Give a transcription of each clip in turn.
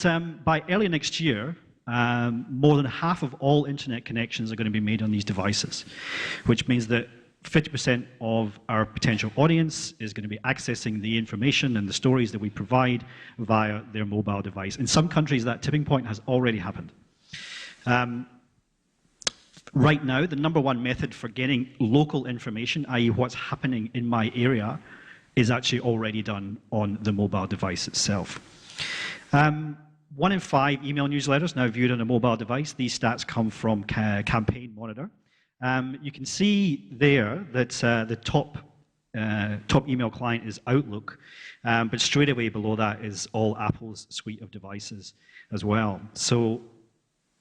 By early next year, more than half of all internet connections are going to be made on these devices, which means that 50% of our potential audience is going to be accessing the information and the stories that we provide via their mobile device. In some countries, that tipping point has already happened. Right now, the #1 method for getting local information, i.e. what's happening in my area, is actually already done on the mobile device itself. 1 in 5 email newsletters now viewed on a mobile device. These stats come from Campaign Monitor. You can see there that the top email client is Outlook, but straight away below that is all Apple's suite of devices as well. So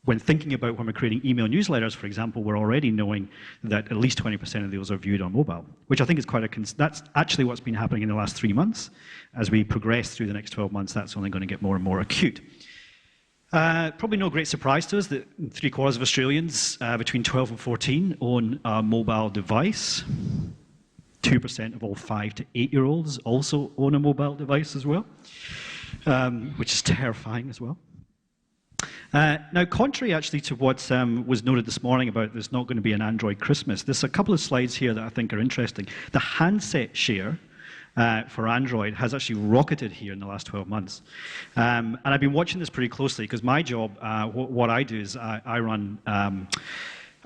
when thinking about when we're creating email newsletters, for example, we're already knowing that at least 20% of those are viewed on mobile, which I think is that's actually what's been happening in the last 3 months. As we progress through the next 12 months, that's only going to get more and more acute. Probably no great surprise to us that 3/4 of Australians between 12 and 14 own a mobile device. 2% of all 5 to 8-year-olds also own a mobile device as well, which is terrifying as well. Now, contrary actually to what was noted this morning about there's not going to be an Android Christmas, there's a couple of slides here that I think are interesting. The handset share for Android has actually rocketed here in the last 12 months. And I've been watching this pretty closely because my job, what I do is I run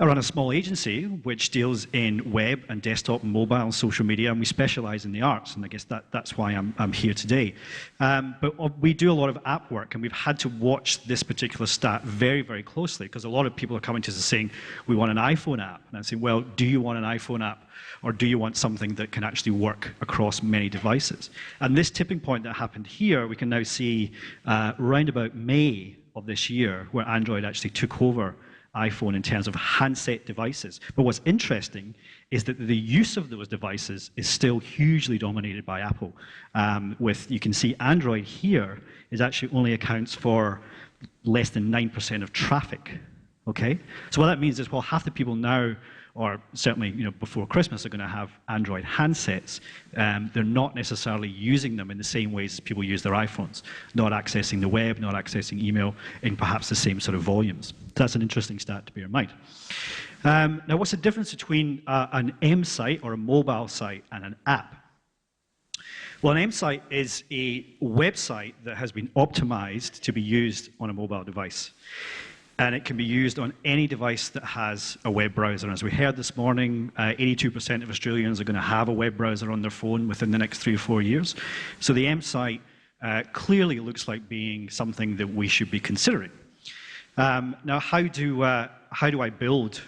a small agency which deals in web and desktop and mobile and social media, and we specialize in the arts, and I guess that's why I'm here today. But we do a lot of app work, and we've had to watch this particular stat very, very closely because a lot of people are coming to us saying, we want an iPhone app. And I say, well, do you want an iPhone app, or do you want something that can actually work across many devices? And this tipping point that happened here, we can now see around about May of this year, where Android actually took over iPhone in terms of handset devices. But what's interesting is that the use of those devices is still hugely dominated by Apple. You can see Android here is actually only accounts for less than 9% of traffic. Okay? So what that means is, well, half the people now, or certainly before Christmas, are going to have Android handsets. They're not necessarily using them in the same ways as people use their iPhones, not accessing the web, not accessing email in perhaps the same sort of volumes. That's an interesting stat to bear in mind. Now, what's the difference between an M site or a mobile site and an app? Well, an M site is a website that has been optimized to be used on a mobile device. And it can be used on any device that has a web browser. And as we heard this morning, 82% of Australians are going to have a web browser on their phone within the next 3 or 4 years. So the M site clearly looks like being something that we should be considering. Now, how do I build